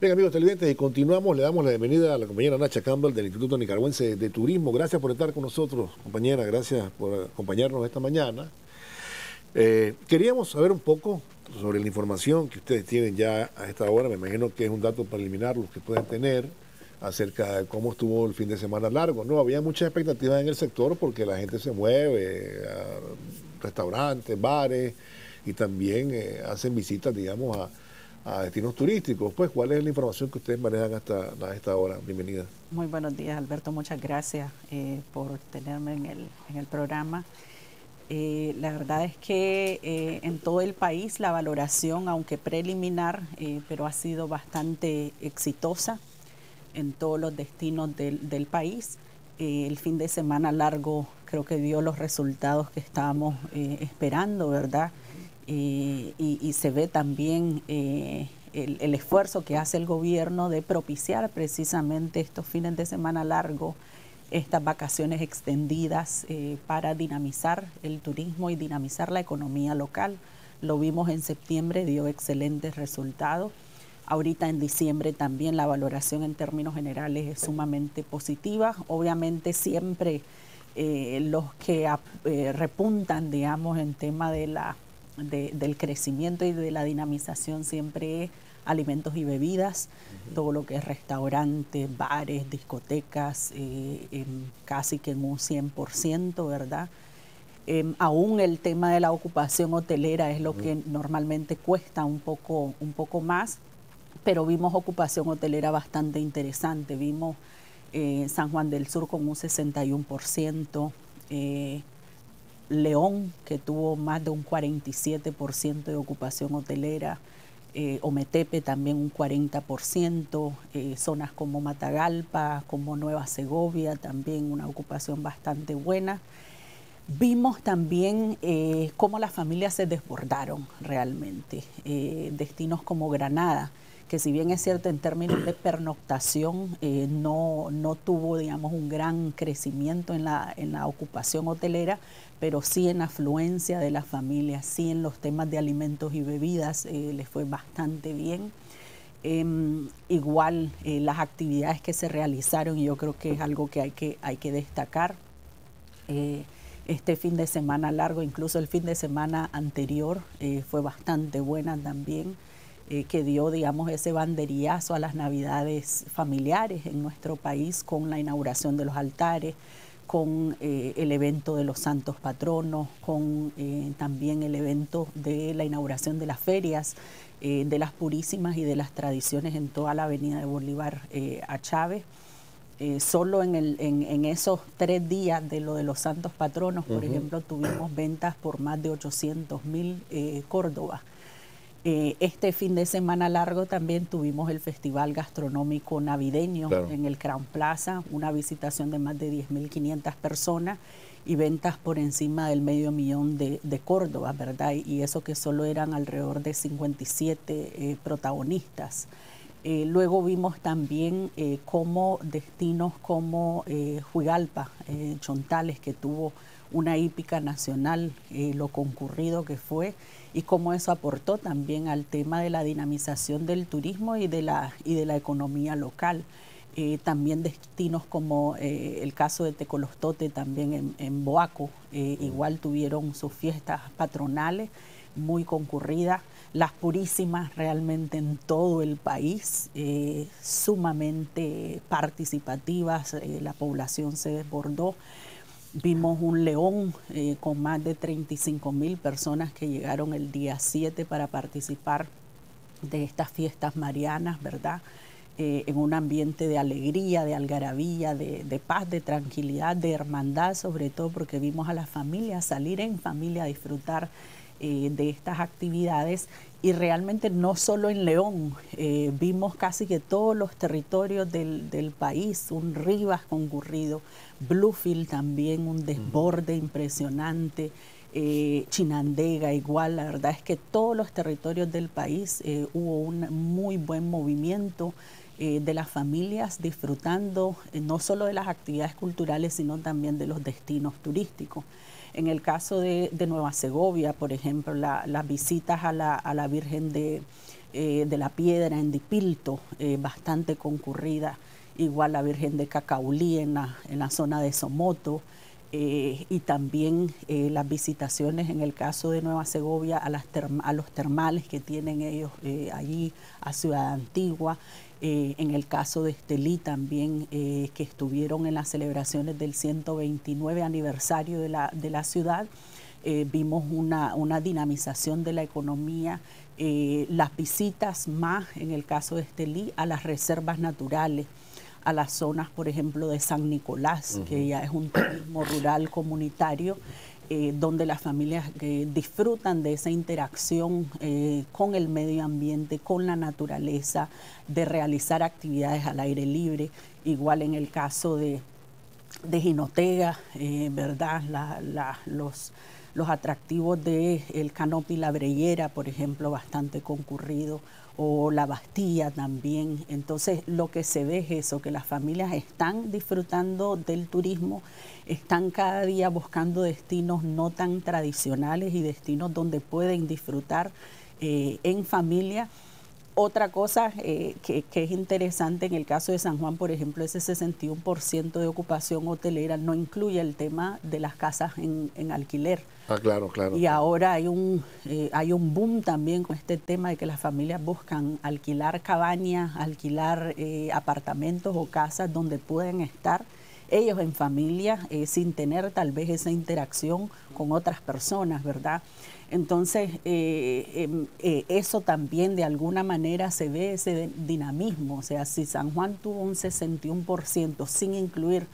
Bien, amigos televidentes, y continuamos. Le damos la bienvenida a la compañera Nacha Campbell del Instituto Nicaragüense de Turismo. Gracias por estar con nosotros, compañera. Gracias por acompañarnos esta mañana. Queríamos saber un poco sobre la información que ustedes tienen ya a esta hora. Me imagino que es un dato preliminar los que pueden tener acerca de cómo estuvo el fin de semana largo. No, había muchas expectativas en el sector porque la gente se mueve a restaurantes, bares y también hacen visitas, digamos, a destinos turísticos. Pues, ¿cuál es la información que ustedes manejan hasta a esta hora? Bienvenida. Muy buenos días, Alberto. Muchas gracias por tenerme en el programa. La verdad es que en todo el país la valoración, aunque preliminar, pero ha sido bastante exitosa en todos los destinos del país. El fin de semana largo creo que dio los resultados que estábamos esperando, ¿verdad? Y se ve también el esfuerzo que hace el gobierno de propiciar precisamente estos fines de semana largos, estas vacaciones extendidas para dinamizar el turismo y dinamizar la economía local. Lo vimos en septiembre, dio excelentes resultados. Ahorita en diciembre también la valoración en términos generales es sumamente positiva. Obviamente siempre los que repuntan, digamos, en tema del crecimiento y de la dinamización siempre es alimentos y bebidas, todo lo que es restaurantes, bares, discotecas, casi que en un 100%, ¿verdad? Aún el tema de la ocupación hotelera es lo que normalmente cuesta un poco más, pero vimos ocupación hotelera bastante interesante. Vimos San Juan del Sur con un 61%, León, que tuvo más de un 47% de ocupación hotelera, Ometepe también un 40%, zonas como Matagalpa, como Nueva Segovia, también una ocupación bastante buena. Vimos también cómo las familias se desbordaron realmente. Destinos como Granada, que si bien es cierto en términos de pernoctación, no tuvo, digamos, un gran crecimiento en la ocupación hotelera, pero sí en afluencia de las familias, sí en los temas de alimentos y bebidas, les fue bastante bien. Igual las actividades que se realizaron, y yo creo que es algo que hay que destacar. Este fin de semana largo, incluso el fin de semana anterior, fue bastante buena también, que dio, digamos, ese banderillazo a las navidades familiares en nuestro país con la inauguración de los altares, con el evento de los santos patronos, con también el evento de la inauguración de las ferias, de las purísimas y de las tradiciones en toda la avenida de Bolívar a Chávez. Solo en esos 3 días de lo de los santos patronos, por ejemplo, tuvimos ventas por más de 800.000 Córdoba. Este fin de semana largo también tuvimos el Festival Gastronómico Navideño en el Crown Plaza, una visitación de más de 10.500 personas y ventas por encima del $500.000 de Córdoba, ¿verdad? Y eso que solo eran alrededor de 57 protagonistas. Luego vimos también cómo destinos como Juigalpa, Chontales, que tuvo una hípica nacional, lo concurrido que fue, y cómo eso aportó también al tema de la dinamización del turismo y de la economía local. También destinos como el caso de Tecolostote, también en Boaco, igual tuvieron sus fiestas patronales muy concurridas. Las purísimas realmente en todo el país, sumamente participativas, la población se desbordó. Vimos un León con más de 35.000 personas que llegaron el día 7 para participar de estas fiestas marianas, ¿verdad? En un ambiente de alegría, de algarabía, de paz, de tranquilidad, de hermandad, sobre todo porque vimos a las familias salir en familia a disfrutar de estas actividades. Y realmente no solo en León, vimos casi que todos los territorios del país, un Rivas concurrido, Bluefield también, un desborde impresionante, Chinandega igual. La verdad es que todos los territorios del país hubo un muy buen movimiento de las familias disfrutando no solo de las actividades culturales, sino también de los destinos turísticos. En el caso de Nueva Segovia, por ejemplo, las visitas a la Virgen de de la Piedra en Dipilto, bastante concurrida, igual la Virgen de Cacaulí en la zona de Somoto, y también las visitaciones en el caso de Nueva Segovia a los termales que tienen ellos allí, a Ciudad Antigua. En el caso de Estelí también, que estuvieron en las celebraciones del 129 aniversario de la ciudad, vimos una dinamización de la economía, las visitas más, en el caso de Estelí, a las reservas naturales, a las zonas, por ejemplo, de San Nicolás, que ya es un turismo rural comunitario, donde las familias disfrutan de esa interacción con el medio ambiente, con la naturaleza, de realizar actividades al aire libre. Igual en el caso de Jinotega, ¿verdad? Los atractivos del Canopy La Breyera, por ejemplo, bastante concurrido, o la Bastilla también. Entonces, lo que se ve es eso, que las familias están disfrutando del turismo, están cada día buscando destinos no tan tradicionales y destinos donde pueden disfrutar en familia. Otra cosa que es interesante en el caso de San Juan, por ejemplo, ese 61% de ocupación hotelera no incluye el tema de las casas en alquiler. Ah, claro, claro. Y ahora hay un boom también con este tema de que las familias buscan alquilar cabañas, alquilar apartamentos o casas donde pueden estar ellos en familia sin tener tal vez esa interacción con otras personas, ¿verdad? Entonces, eso también de alguna manera se ve ese dinamismo. O sea, si San Juan tuvo un 61% sin incluir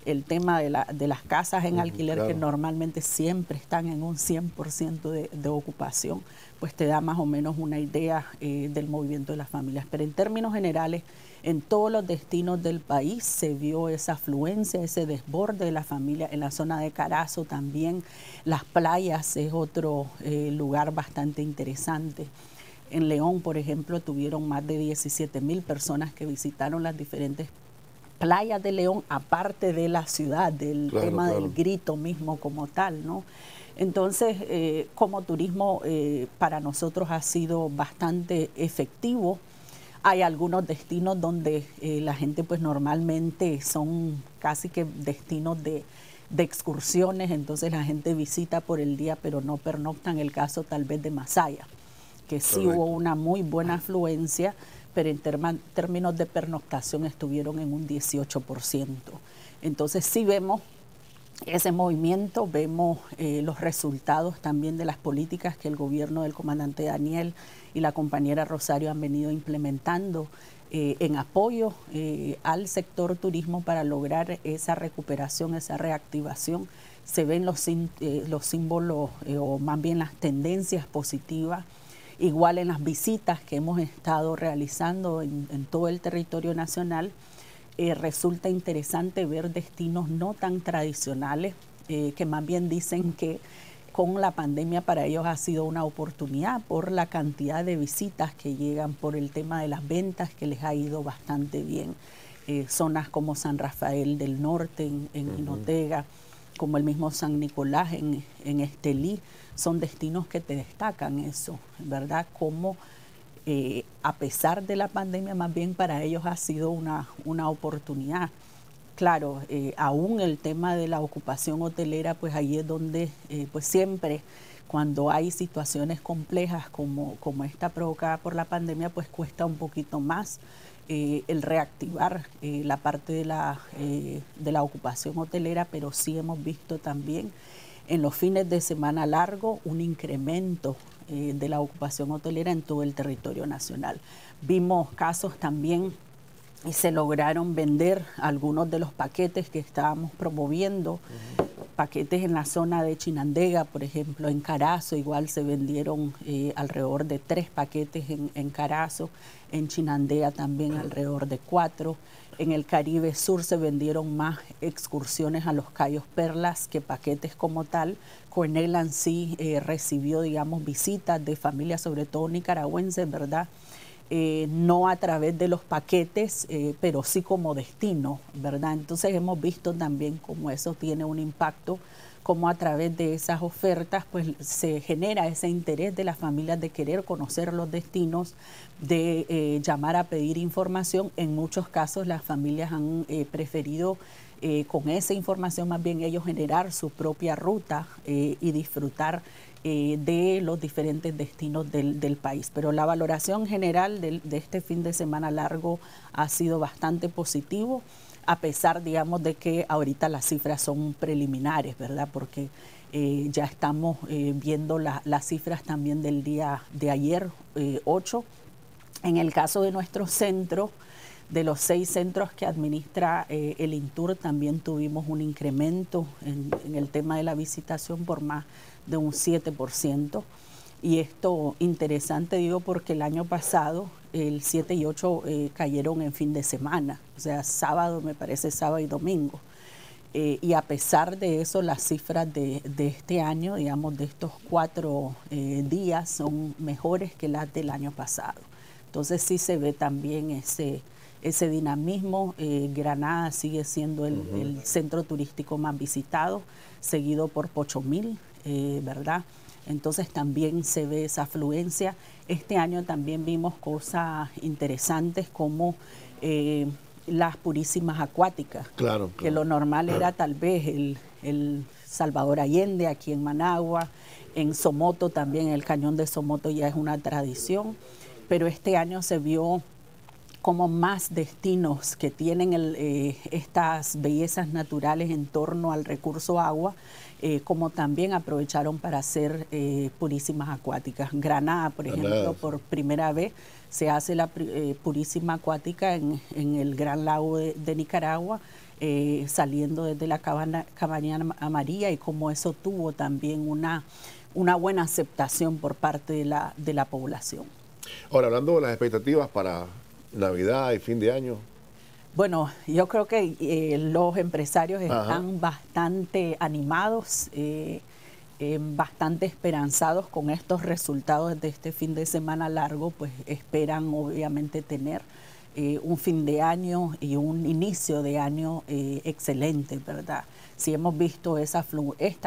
el tema de las casas en alquiler, claro, que normalmente siempre están en un 100% de ocupación, pues te da más o menos una idea del movimiento de las familias. Pero en términos generales, en todos los destinos del país se vio esa afluencia, ese desborde de la familia. En la zona de Carazo también, las playas es otro lugar bastante interesante. En León, por ejemplo, tuvieron más de 17,000 personas que visitaron las diferentes playas de León, aparte de la ciudad, del tema del grito mismo como tal, ¿no? Entonces, como turismo, para nosotros ha sido bastante efectivo. Hay algunos destinos donde la gente pues normalmente son casi que destinos de excursiones, entonces la gente visita por el día pero no pernoctan. El caso tal vez de Masaya, que sí hubo una muy buena afluencia, pero en términos de pernoctación estuvieron en un 18%. Entonces sí vemos ese movimiento, vemos los resultados también de las políticas que el gobierno del comandante Daniel y la compañera Rosario han venido implementando en apoyo al sector turismo para lograr esa recuperación, esa reactivación. Se ven los símbolos o más bien las tendencias positivas. Igual en las visitas que hemos estado realizando en todo el territorio nacional, resulta interesante ver destinos no tan tradicionales, que más bien dicen que con la pandemia para ellos ha sido una oportunidad por la cantidad de visitas que llegan, por el tema de las ventas que les ha ido bastante bien. Zonas como San Rafael del Norte, en Jinotega, como el mismo San Nicolás en Estelí, son destinos que te destacan eso, ¿verdad? Como a pesar de la pandemia, más bien para ellos ha sido una oportunidad. Claro, aún el tema de la ocupación hotelera, pues ahí es donde pues siempre cuando hay situaciones complejas como esta provocada por la pandemia, pues cuesta un poquito más el reactivar la parte de la ocupación hotelera, pero sí hemos visto también en los fines de semana largo un incremento de la ocupación hotelera en todo el territorio nacional. Vimos casos también y se lograron vender algunos de los paquetes que estábamos promoviendo, paquetes en la zona de Chinandega, por ejemplo, en Carazo, igual se vendieron alrededor de 3 paquetes en Carazo, en Chinandega también alrededor de 4. En el Caribe Sur se vendieron más excursiones a los Cayos Perlas que paquetes como tal. Cornell sí recibió, digamos, visitas de familias, sobre todo nicaragüenses, ¿verdad? No a través de los paquetes, pero sí como destino, ¿verdad? Entonces hemos visto también cómo eso tiene un impacto cómo a través de esas ofertas pues se genera ese interés de las familias de querer conocer los destinos, de llamar a pedir información. En muchos casos las familias han preferido con esa información más bien ellos generar su propia ruta y disfrutar de los diferentes destinos del país. Pero la valoración general de este fin de semana largo ha sido bastante positivo, a pesar, digamos, de que ahorita las cifras son preliminares, ¿verdad? Porque ya estamos viendo las cifras también del día de ayer, 8. En el caso de nuestro centro, de los 6 centros que administra el INTUR, también tuvimos un incremento en el tema de la visitación por más de un 7%. Y esto interesante, digo, porque el año pasado el 7 y 8 cayeron en fin de semana, o sea, sábado, me parece, sábado y domingo. Y a pesar de eso, las cifras de este año, digamos, de estos 4 días, son mejores que las del año pasado. Entonces sí se ve también ese dinamismo. Granada sigue siendo el centro turístico más visitado, seguido por Pochomil, ¿verdad? Entonces también se ve esa afluencia. Este año también vimos cosas interesantes como las purísimas acuáticas, claro. Que lo normal era tal vez el Salvador Allende aquí en Managua, en Somoto también, el cañón de Somoto ya es una tradición, pero este año se vio como más destinos que tienen estas bellezas naturales en torno al recurso agua, como también aprovecharon para hacer purísimas acuáticas. Granada, por ejemplo, por primera vez se hace la purísima acuática en el Gran Lago de Nicaragua, saliendo desde la Cabaña Amarilla, y como eso tuvo también una buena aceptación por parte de la población. Ahora, hablando de las expectativas para Navidad y fin de año. Bueno, yo creo que los empresarios están bastante animados, bastante esperanzados con estos resultados de este fin de semana largo, pues esperan obviamente tener un fin de año y un inicio de año excelente, ¿verdad? Si hemos visto esta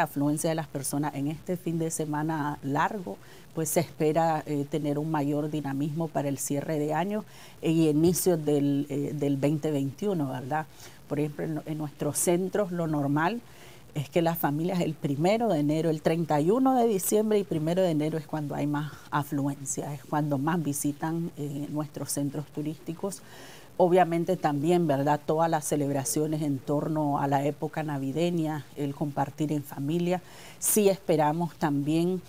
afluencia de las personas en este fin de semana largo, pues se espera tener un mayor dinamismo para el cierre de año y inicio del 2021, ¿verdad? Por ejemplo, en nuestros centros lo normal es que las familias el 1 de enero, el 31 de diciembre y 1 de enero es cuando hay más afluencia, es cuando más visitan nuestros centros turísticos. Obviamente también, ¿verdad?, todas las celebraciones en torno a la época navideña, el compartir en familia. Sí esperamos también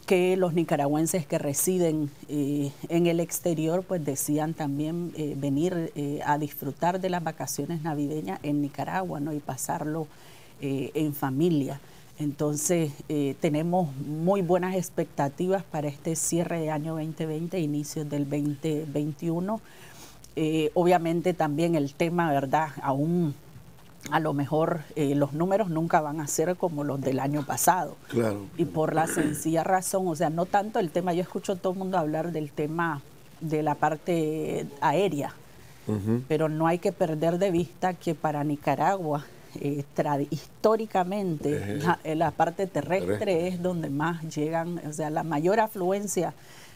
que los nicaragüenses que residen en el exterior pues decidan también venir a disfrutar de las vacaciones navideñas en Nicaragua, ¿no?, y pasarlo en familia. Entonces tenemos muy buenas expectativas para este cierre de año 2020, inicios del 2021. Obviamente también el tema, ¿verdad?, aún a lo mejor los números nunca van a ser como los del año pasado. Claro. Y por la sencilla razón, o sea, no tanto el tema, yo escucho a todo el mundo hablar del tema de la parte aérea, pero no hay que perder de vista que para Nicaragua, históricamente, la parte terrestre es donde más llegan, o sea, la mayor afluencia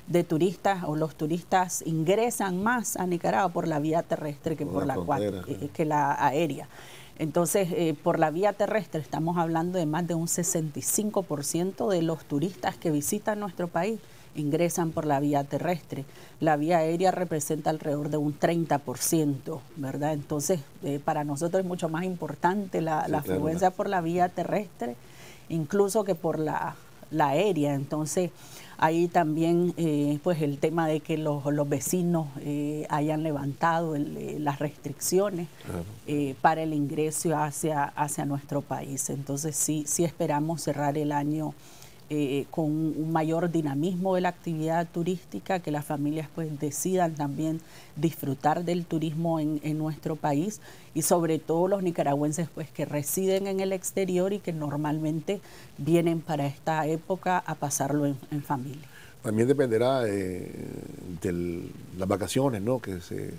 de turistas, o los turistas ingresan más a Nicaragua por la vía terrestre que por la aérea. Entonces, por la vía terrestre estamos hablando de más de un 65% de los turistas que visitan nuestro país ingresan por la vía terrestre. La vía aérea representa alrededor de un 30%, ¿verdad? Entonces, para nosotros es mucho más importante la afluencia por la vía terrestre, incluso que por la aérea. Entonces, ahí también pues el tema de que los vecinos hayan levantado las restricciones para el ingreso hacia nuestro país. Entonces sí esperamos cerrar el año con un mayor dinamismo de la actividad turística, que las familias pues decidan también disfrutar del turismo en nuestro país, y sobre todo los nicaragüenses pues que residen en el exterior y que normalmente vienen para esta época a pasarlo en familia. También dependerá de las vacaciones, ¿no?, que se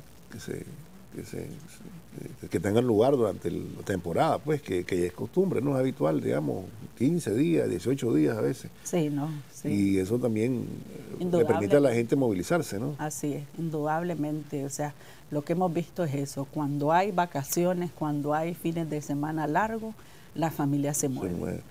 que tengan lugar durante la temporada, pues, que es costumbre, no es habitual, digamos, 15 días, 18 días a veces. Sí, ¿no? Sí. Y eso también le permite a la gente movilizarse, ¿no? Así es, indudablemente. O sea, lo que hemos visto es eso. Cuando hay vacaciones, cuando hay fines de semana largos, la familia se mueve.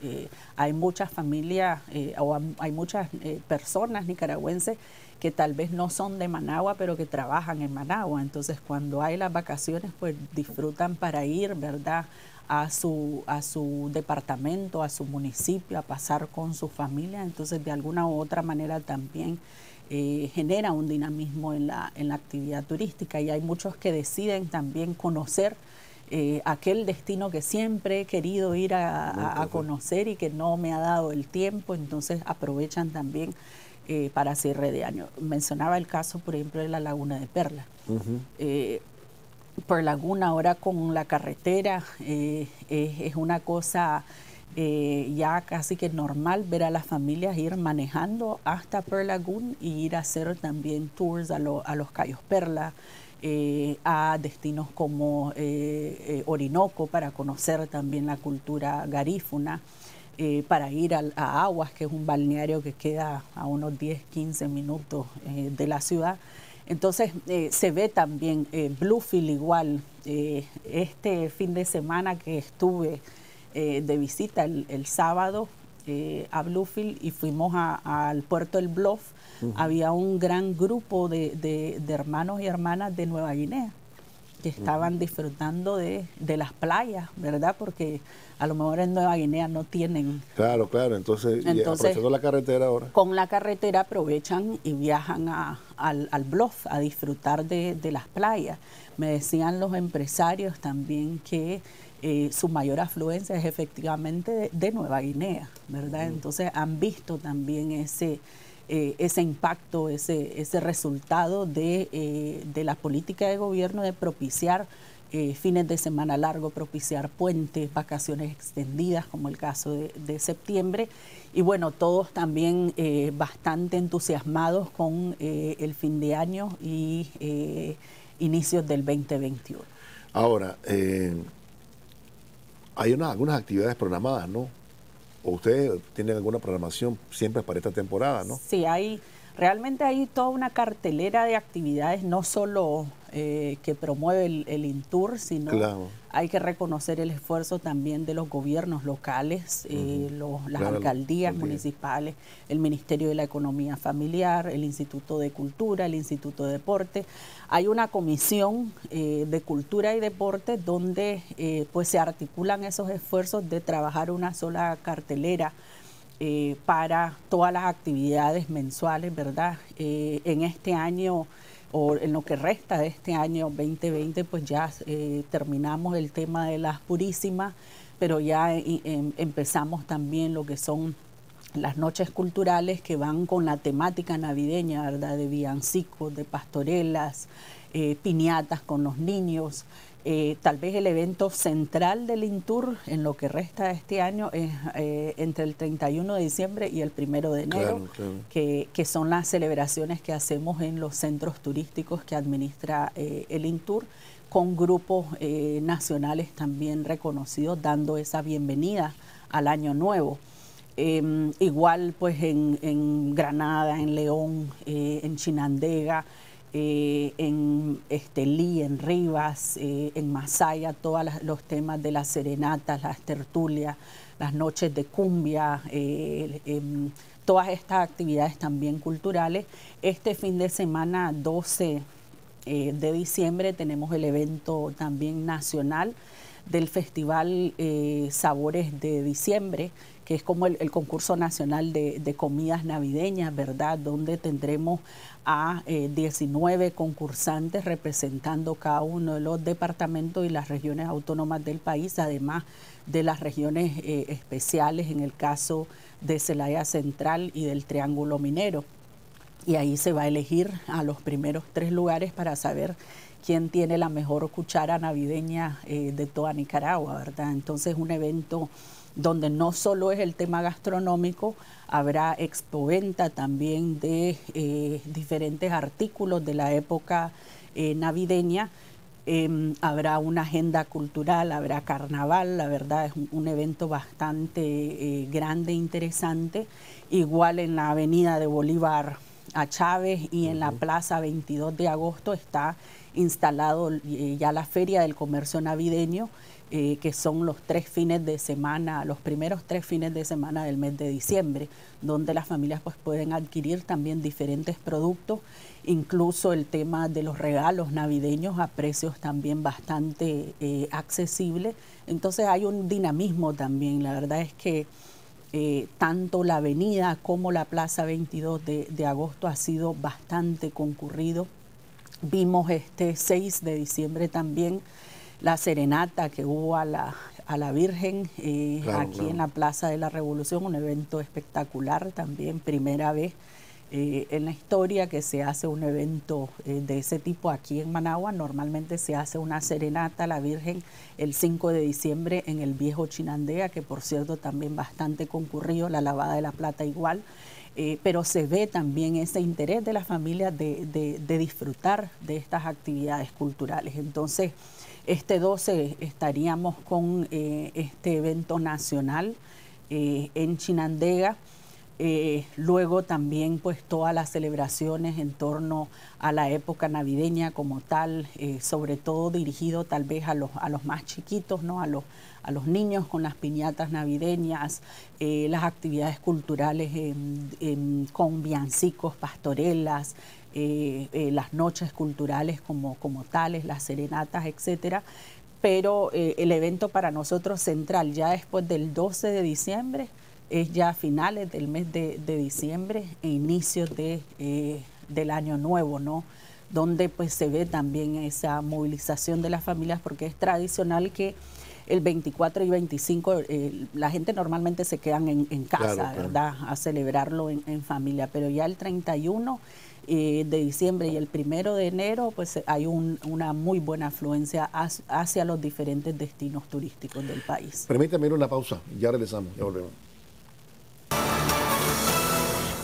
Hay muchas familias o hay muchas personas nicaragüenses que tal vez no son de Managua, pero que trabajan en Managua. Entonces, cuando hay las vacaciones, pues disfrutan para ir, ¿verdad?, a su departamento, a su municipio, a pasar con su familia. Entonces, de alguna u otra manera también genera un dinamismo en la actividad turística, y hay muchos que deciden también conocer aquel destino que siempre he querido ir a conocer y que no me ha dado el tiempo. Entonces aprovechan también para cierre de año. Mencionaba el caso, por ejemplo, de la Laguna de Perla. Por Laguna ahora con la carretera es una cosa ya casi que normal ver a las familias ir manejando hasta Pearl Lagoon y ir a hacer también tours a los Cayos Perla, a destinos como Orinoco para conocer también la cultura garífuna, para ir a Aguas, que es un balneario que queda a unos 10, 15 minutos de la ciudad. Entonces se ve también Bluefield igual. Este fin de semana que estuve de visita el sábado a Bluefield y fuimos al puerto del Bluff, había un gran grupo de hermanos y hermanas de Nueva Guinea que estaban disfrutando de las playas, ¿verdad? Porque a lo mejor en Nueva Guinea no tienen. Claro, entonces aprovechando la carretera ahora. Con la carretera aprovechan y viajan al Bluff a disfrutar de las playas. Me decían los empresarios también que su mayor afluencia es efectivamente de Nueva Guinea, ¿verdad? Entonces han visto también ese impacto, ese resultado de la política de gobierno de propiciar fines de semana largo, propiciar puentes, vacaciones extendidas, como el caso de septiembre. Y bueno, todos también bastante entusiasmados con el fin de año y inicios del 2021. Ahora, hay algunas actividades programadas, ¿no? ¿O ustedes tienen alguna programación siempre para esta temporada, no? Sí, realmente hay toda una cartelera de actividades, no solo que promueve el INTUR, sino hay que reconocer el esfuerzo también de los gobiernos locales, las alcaldías municipales, el Ministerio de la Economía Familiar, el Instituto de Cultura, el Instituto de Deporte. Hay una comisión de cultura y deporte donde pues se articulan esos esfuerzos de trabajar una sola cartelera para todas las actividades mensuales, ¿verdad? En este año, o en lo que resta de este año 2020, pues ya terminamos el tema de las purísimas, pero ya empezamos también lo que son las noches culturales, que van con la temática navideña, ¿verdad? De villancicos, de pastorelas, piñatas con los niños. Tal vez el evento central del INTUR en lo que resta de este año es entre el 31 de diciembre y el 1 de enero, que son las celebraciones que hacemos en los centros turísticos que administra el INTUR, con grupos nacionales también reconocidos, dando esa bienvenida al Año Nuevo. Igual pues en Granada, en León, en Chinandega, en Estelí, en Rivas, en Masaya, todos los temas de las serenatas, las tertulias, las noches de cumbia, todas estas actividades también culturales. Este fin de semana 12 de diciembre tenemos el evento también nacional del Festival Sabores de Diciembre, que es como el concurso nacional de comidas navideñas, ¿verdad? Donde tendremos a 19 concursantes representando cada uno de los departamentos y las regiones autónomas del país, además de las regiones especiales, en el caso de Celaya Central y del Triángulo Minero. Y ahí se va a elegir a los primeros 3 lugares para saber quién tiene la mejor cuchara navideña de toda Nicaragua, ¿verdad? Entonces, un evento donde no solo es el tema gastronómico, habrá expoventa también de diferentes artículos de la época navideña, Habrá una agenda cultural, habrá carnaval, la verdad es un evento bastante grande e interesante. Igual en la avenida de Bolívar a Chávez y en la plaza 22 de agosto está instalado ya la Feria del Comercio Navideño, que son los 3 fines de semana, los primeros 3 fines de semana del mes de diciembre, donde las familias pues pueden adquirir también diferentes productos, incluso el tema de los regalos navideños a precios también bastante accesibles. Entonces hay un dinamismo también, la verdad es que tanto la avenida como la plaza 22 de agosto ha sido bastante concurrido. Vimos este 6 de diciembre también la serenata que hubo a la Virgen aquí en la Plaza de la Revolución, un evento espectacular también, primera vez en la historia que se hace un evento de ese tipo aquí en Managua. Normalmente se hace una serenata a la Virgen el 5 de diciembre en el viejo Chinandega, que por cierto también bastante concurrido, la lavada de la plata igual. Pero se ve también ese interés de las familias de disfrutar de estas actividades culturales. Entonces, este 12 estaríamos con este evento nacional en Chinandega. Luego también pues todas las celebraciones en torno a la época navideña como tal, sobre todo dirigido tal vez a los más chiquitos, ¿no? A los niños con las piñatas navideñas, las actividades culturales con villancicos, pastorelas, las noches culturales como tales, las serenatas, etcétera. Pero el evento para nosotros central ya después del 12 de diciembre es ya a finales del mes de diciembre e inicios del año nuevo, ¿no? Donde pues se ve también esa movilización de las familias, porque es tradicional que el 24 y 25 la gente normalmente se quedan en casa, claro, ¿verdad? A celebrarlo en familia, pero ya el 31 de diciembre y el 1 de enero pues hay una muy buena afluencia hacia los diferentes destinos turísticos del país. Permítame una pausa, ya regresamos, ya volvemos.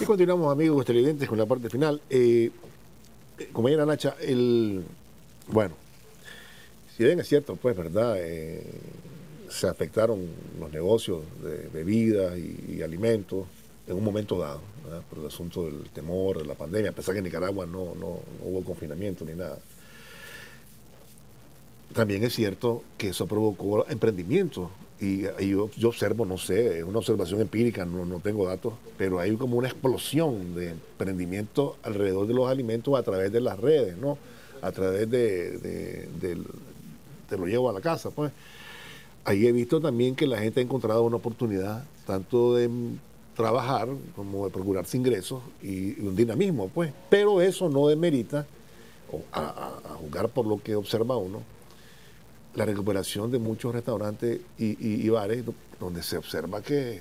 Y continuamos, amigos televidentes, con la parte final. Compañera Nacha, bueno, si bien es cierto, pues, ¿verdad? Se afectaron los negocios de bebidas y alimentos en un momento dado, ¿verdad? Por el asunto del temor, de la pandemia, a pesar que en Nicaragua no hubo confinamiento ni nada. También es cierto que eso provocó emprendimientos. Y yo observo, no sé, es una observación empírica, no tengo datos, pero hay como una explosión de emprendimiento alrededor de los alimentos a través de las redes, ¿no? A través te lo llevo a la casa, pues. Ahí he visto también que la gente ha encontrado una oportunidad tanto de trabajar como de procurarse ingresos y un dinamismo, pues. Pero eso no demerita, a juzgar por lo que observa uno, la recuperación de muchos restaurantes y bares donde se observa que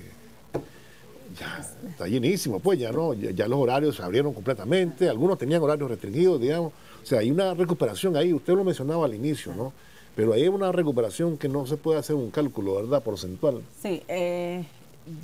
ya está llenísimo, pues ya los horarios se abrieron completamente, algunos tenían horarios restringidos, digamos, o sea, hay una recuperación ahí, usted lo mencionaba al inicio, ¿no? Pero hay una recuperación que no se puede hacer un cálculo, ¿verdad?, porcentual. Sí,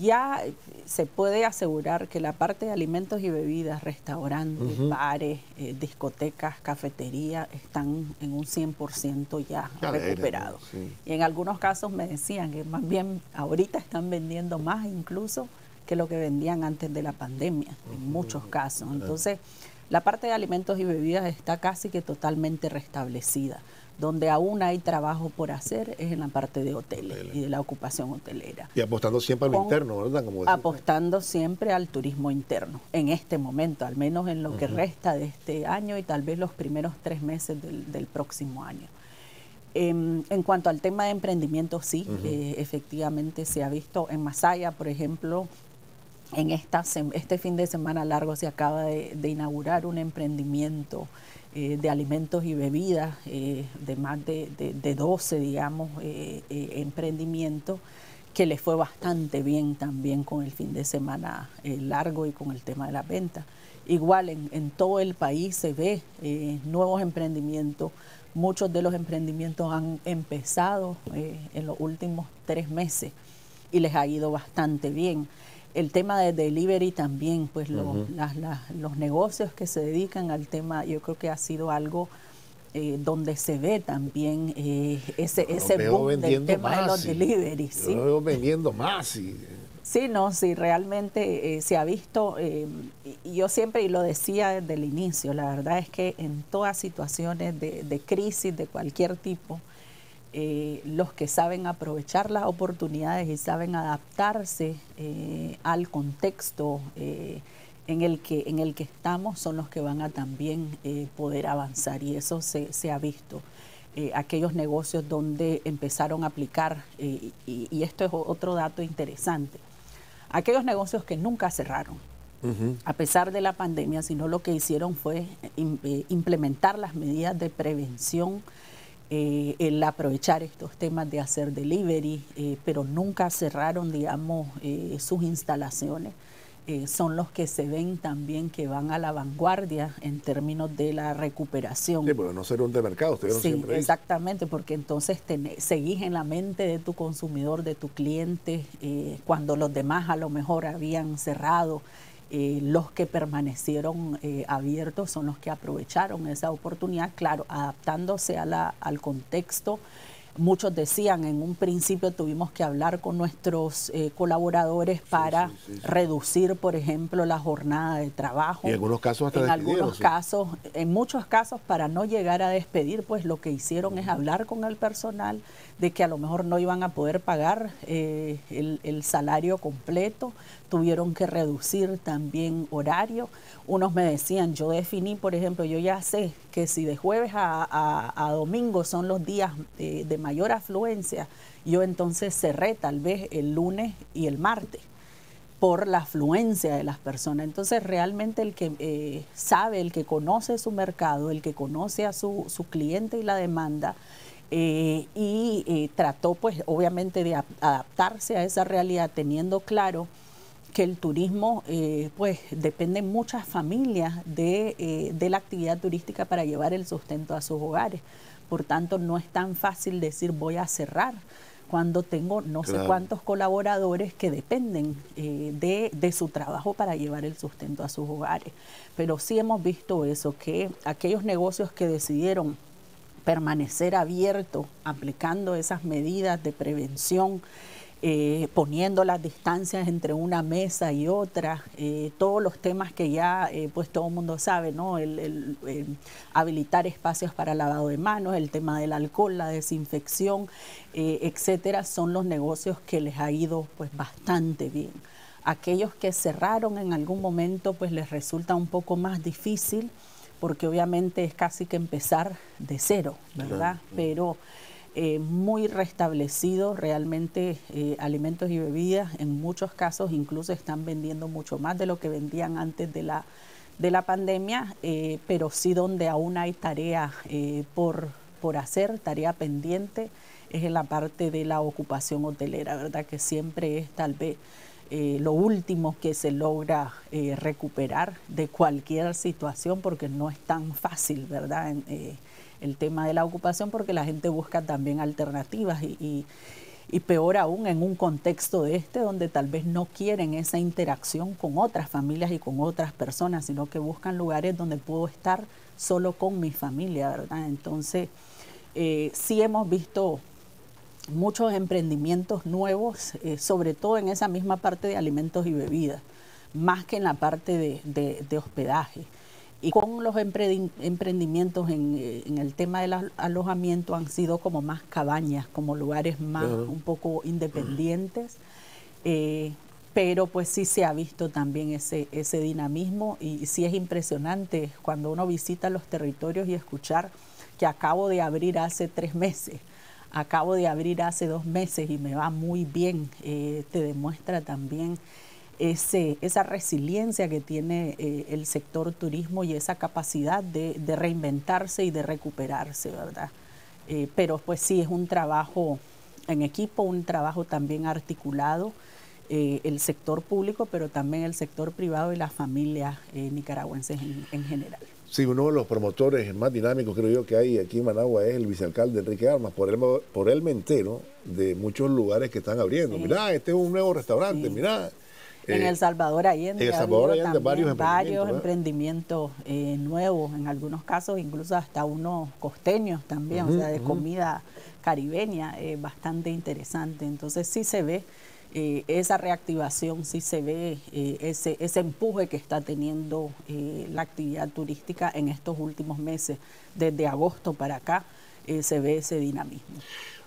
ya se puede asegurar que la parte de alimentos y bebidas, restaurantes, bares, discotecas, cafeterías, están en un 100% ya recuperados. Sí. Y en algunos casos me decían que más bien ahorita están vendiendo más incluso que lo que vendían antes de la pandemia, en muchos casos. Entonces, la parte de alimentos y bebidas está casi que totalmente restablecida. Donde aún hay trabajo por hacer es en la parte de hoteles y de la ocupación hotelera. Y apostando siempre a lo interno, ¿verdad? Apostando siempre al turismo interno, en este momento, al menos en lo que resta de este año y tal vez los primeros 3 meses del próximo año. En cuanto al tema de emprendimiento, sí, efectivamente se ha visto en Masaya, por ejemplo, en este fin de semana largo se acaba de inaugurar un emprendimiento de alimentos y bebidas, de más de 12, digamos, emprendimientos, que les fue bastante bien también con el fin de semana largo y con el tema de las ventas. Igual en todo el país se ve nuevos emprendimientos. Muchos de los emprendimientos han empezado en los últimos 3 meses y les ha ido bastante bien. El tema de delivery también, pues los negocios que se dedican al tema, yo creo que ha sido algo donde se ve también ese boom del tema de los deliveries. ¿Sí? Lo veo vendiendo más. Sí, no, sí, realmente se ha visto, y yo siempre, y lo decía desde el inicio, la verdad es que en todas situaciones de crisis de cualquier tipo, los que saben aprovechar las oportunidades y saben adaptarse al contexto en el que estamos son los que van a también poder avanzar, y eso se ha visto. Aquellos negocios donde empezaron a aplicar, y esto es otro dato interesante, aquellos negocios que nunca cerraron, a pesar de la pandemia, sino lo que hicieron fue implementar las medidas de prevención, el aprovechar estos temas de hacer delivery, pero nunca cerraron, digamos, sus instalaciones. Son los que se ven también que van a la vanguardia en términos de la recuperación. Sí, pero no ser un de mercado, ustedes sí, siempre exactamente, porque entonces seguís en la mente de tu consumidor, de tu cliente, cuando los demás a lo mejor habían cerrado. Los que permanecieron abiertos son los que aprovecharon esa oportunidad, claro, adaptándose al contexto. Muchos decían, en un principio tuvimos que hablar con nuestros colaboradores para reducir, por ejemplo, la jornada de trabajo. Y en algunos casos hasta en muchos casos, para no llegar a despedir, pues lo que hicieron es hablar con el personal de que a lo mejor no iban a poder pagar el salario completo, tuvieron que reducir también horario. Unos me decían, yo definí, por ejemplo, yo ya sé que si de jueves a domingo son los días de mayor afluencia, yo entonces cerré tal vez el lunes y el martes por la afluencia de las personas. Entonces realmente el que sabe, el que conoce su mercado, el que conoce a su cliente y la demanda, trató pues obviamente de adaptarse a esa realidad, teniendo claro que el turismo pues dependen muchas familias de la actividad turística para llevar el sustento a sus hogares. Por tanto, no es tan fácil decir voy a cerrar cuando tengo no sé cuántos colaboradores que dependen de su trabajo para llevar el sustento a sus hogares. Pero sí hemos visto eso, que aquellos negocios que decidieron permanecer abiertos, aplicando esas medidas de prevención, poniendo las distancias entre una mesa y otra, todos los temas que ya pues todo el mundo sabe, ¿no? El habilitar espacios para lavado de manos, el tema del alcohol, la desinfección, etcétera, son los negocios que les ha ido pues bastante bien. Aquellos que cerraron en algún momento pues les resulta un poco más difícil, porque obviamente es casi que empezar de cero, ¿verdad? Pero muy restablecido realmente alimentos y bebidas. En muchos casos incluso están vendiendo mucho más de lo que vendían antes de la pandemia, pero sí donde aún hay tarea por hacer, tarea pendiente, es en la parte de la ocupación hotelera, ¿verdad? Que siempre es tal vez lo último que se logra recuperar de cualquier situación, porque no es tan fácil, ¿verdad? El tema de la ocupación, porque la gente busca también alternativas y peor aún en un contexto de donde tal vez no quieren esa interacción con otras familias y con otras personas, sino que buscan lugares donde puedo estar solo con mi familia, ¿verdad? Entonces, sí hemos visto muchos emprendimientos nuevos, sobre todo en esa misma parte de alimentos y bebidas, más que en la parte de hospedaje. Y con los emprendimientos en el tema del alojamiento han sido como más cabañas, como lugares más un poco independientes, pero pues sí se ha visto también ese dinamismo, y sí es impresionante cuando uno visita los territorios y escuchar que acabo de abrir hace 3 meses, acabo de abrir hace 2 meses y me va muy bien, te demuestra también esa resiliencia que tiene el sector turismo y esa capacidad de reinventarse y de recuperarse, ¿verdad? Pero pues sí, es un trabajo en equipo, un trabajo también articulado, el sector público, pero también el sector privado y las familias nicaragüenses en general. Sí, uno de los promotores más dinámicos, creo yo, que hay aquí en Managua es el vicealcalde Enrique Armas. Por él me entero de muchos lugares que están abriendo. Sí. Mirá, este es un nuevo restaurante, mirá. En El Salvador Allende, en El Salvador Allende varios emprendimientos nuevos, en algunos casos incluso hasta unos costeños también, o sea, de comida caribeña, bastante interesante. Entonces sí se ve esa reactivación, sí se ve ese empuje que está teniendo la actividad turística en estos últimos meses. Desde agosto para acá se ve ese dinamismo.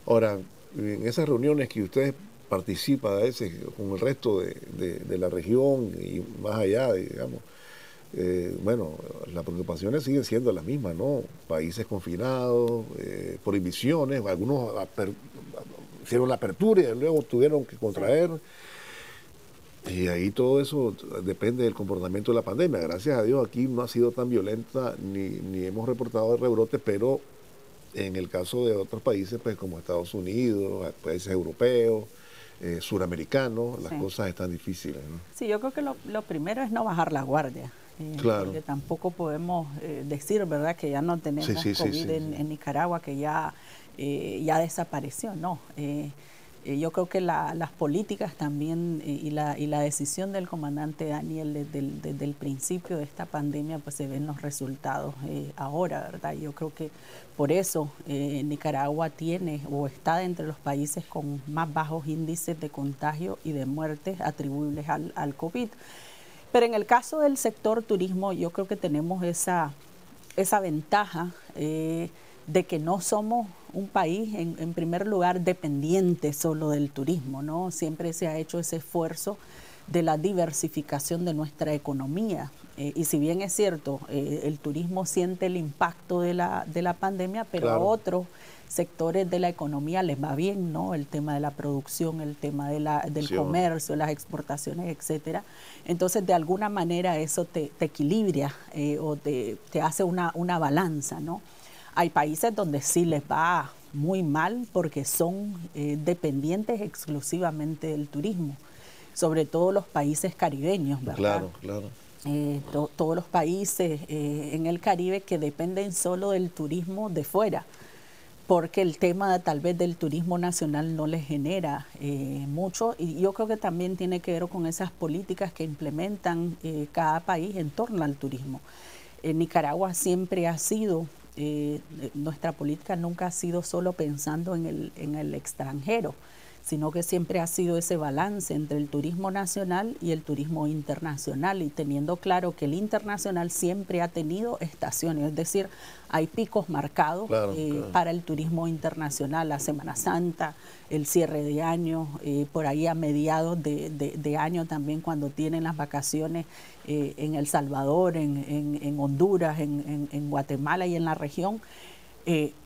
Ahora, en esas reuniones que ustedes participan a veces con el resto de la región y más allá, digamos, bueno, las preocupaciones siguen siendo las mismas, ¿no? Países confinados, prohibiciones, algunos hicieron la apertura y luego tuvieron que contraer. Y ahí todo eso depende del comportamiento de la pandemia. Gracias a Dios aquí no ha sido tan violenta ni hemos reportado rebrotes, pero en el caso de otros países, pues como Estados Unidos, países europeos, suramericanos, las cosas están difíciles, ¿no? Sí, yo creo que lo primero es no bajar la guardia. Claro. Porque tampoco podemos decir, ¿verdad?, que ya no tenemos COVID en Nicaragua, que ya desapareció. No. Yo creo que las políticas también y la decisión del comandante Daniel desde el principio de esta pandemia, pues se ven los resultados ahora, ¿verdad? Yo creo que por eso Nicaragua tiene o está entre los países con más bajos índices de contagio y de muertes atribuibles al COVID. Pero en el caso del sector turismo, yo creo que tenemos esa ventaja de que no somos un país, en primer lugar, dependiente solo del turismo, ¿no? Siempre se ha hecho ese esfuerzo de la diversificación de nuestra economía. Y si bien es cierto, el turismo siente el impacto de la pandemia, pero a otros sectores de la economía les va bien, ¿no? El tema de la producción, el tema del comercio, las exportaciones, etcétera. Entonces, de alguna manera eso te equilibra o te hace una balanza, ¿no? Hay países donde sí les va muy mal porque son dependientes exclusivamente del turismo, sobre todo los países caribeños, ¿verdad? Claro, claro. Todos los países en el Caribe que dependen solo del turismo de fuera, porque el tema tal vez del turismo nacional no les genera mucho, y yo creo que también tiene que ver con esas políticas que implementan cada país en torno al turismo. Nicaragua siempre ha sido, nuestra política nunca ha sido solo pensando en el extranjero, sino que siempre ha sido ese balance entre el turismo nacional y el turismo internacional, y teniendo claro que el internacional siempre ha tenido estaciones, es decir, hay picos marcados para el turismo internacional, la Semana Santa, el cierre de año, por ahí a mediados de año también cuando tienen las vacaciones en El Salvador, en Honduras, en Guatemala y en la región,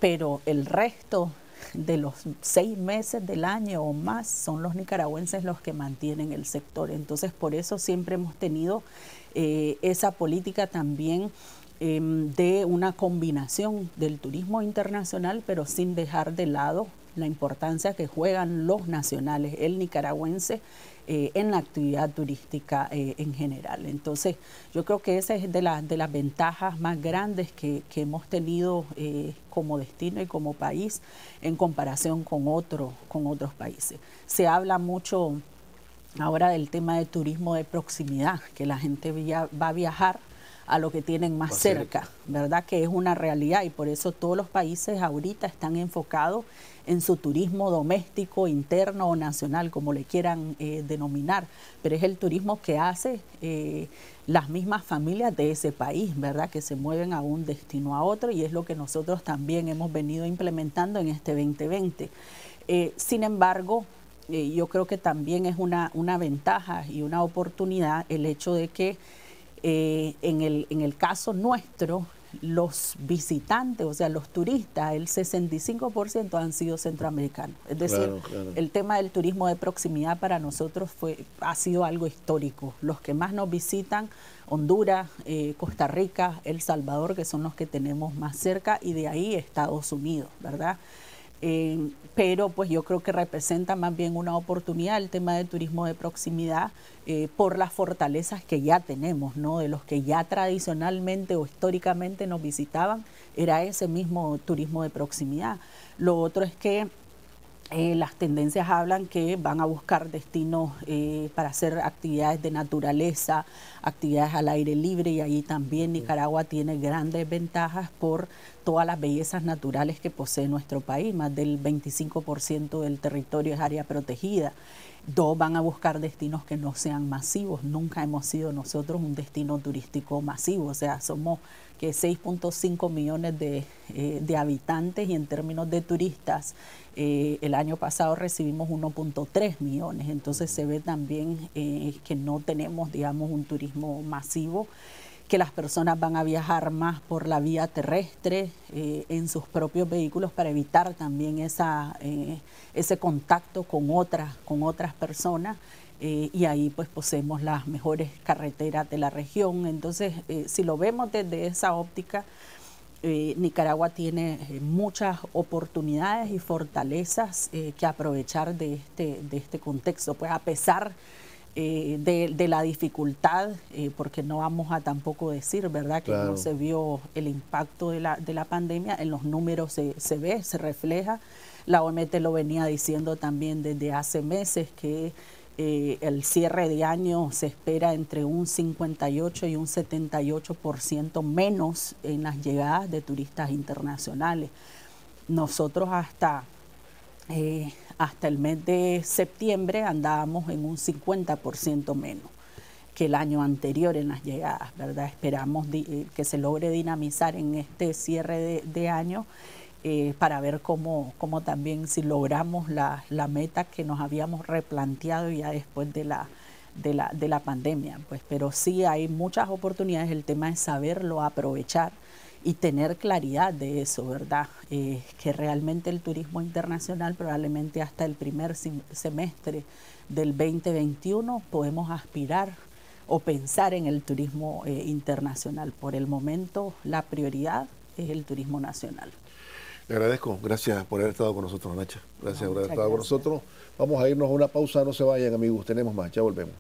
pero el resto de los 6 meses del año o más son los nicaragüenses los que mantienen el sector. Entonces, por eso siempre hemos tenido esa política también de una combinación del turismo internacional, pero sin dejar de lado la importancia que juegan los nacionales, el nicaragüense, en la actividad turística en general. Entonces, yo creo que esa es de las ventajas más grandes que hemos tenido como destino y como país en comparación con otros países. Se habla mucho ahora del tema de turismo de proximidad, que la gente va a viajar a lo que tienen más cerca, ¿verdad? Que es una realidad, y por eso todos los países ahorita están enfocados en su turismo doméstico, interno o nacional, como le quieran denominar, pero es el turismo que hace las mismas familias de ese país, ¿verdad? Que se mueven a un destino a otro, y es lo que nosotros también hemos venido implementando en este 2020. Sin embargo, yo creo que también es una ventaja y una oportunidad el hecho de que en el caso nuestro, los visitantes, o sea, los turistas, el 65% han sido centroamericanos. Es decir, el tema del turismo de proximidad para nosotros ha sido algo histórico. Los que más nos visitan, Honduras, Costa Rica, El Salvador, que son los que tenemos más cerca, y de ahí Estados Unidos, ¿verdad? Pero pues yo creo que representa más bien una oportunidad el tema del turismo de proximidad por las fortalezas que ya tenemos, ¿no? De los que ya tradicionalmente o históricamente nos visitaban, era ese mismo turismo de proximidad. Lo otro es que Las tendencias hablan que van a buscar destinos para hacer actividades de naturaleza, actividades al aire libre, y ahí también Nicaragua tiene grandes ventajas por todas las bellezas naturales que posee nuestro país. Más del 25% del territorio es área protegida. Dos, van a buscar destinos que no sean masivos. Nunca hemos sido nosotros un destino turístico masivo, o sea, somos que 6.5 millones de habitantes, y en términos de turistas, el año pasado recibimos 1.3 millones, entonces se ve también que no tenemos, digamos, un turismo masivo, que las personas van a viajar más por la vía terrestre en sus propios vehículos para evitar también ese contacto con otras personas. Y ahí pues poseemos las mejores carreteras de la región. Entonces, si lo vemos desde esa óptica, Nicaragua tiene muchas oportunidades y fortalezas que aprovechar de este contexto, pues a pesar de la dificultad, porque no vamos a tampoco decir, ¿verdad?, que Claro. no se vio el impacto de la pandemia. En los números se ve, se refleja. La OMT lo venía diciendo también desde hace meses, que el cierre de año se espera entre un 58 y un 78% menos en las llegadas de turistas internacionales. Nosotros hasta el mes de septiembre andábamos en un 50% menos que el año anterior en las llegadas, ¿verdad? Esperamos que se logre dinamizar en este cierre de año, para ver cómo también si logramos la meta que nos habíamos replanteado ya después de la pandemia. Pues, pero sí hay muchas oportunidades, el tema es saberlo aprovechar y tener claridad de eso, ¿verdad? Que realmente el turismo internacional, probablemente hasta el primer semestre del 2021 podemos aspirar o pensar en el turismo internacional. Por el momento la prioridad es el turismo nacional. Le agradezco, gracias por haber estado con nosotros, Nacha. Gracias por haber Muchas estado con gracias. nosotros. Vamos a irnos a una pausa, no se vayan, amigos, tenemos más, ya volvemos.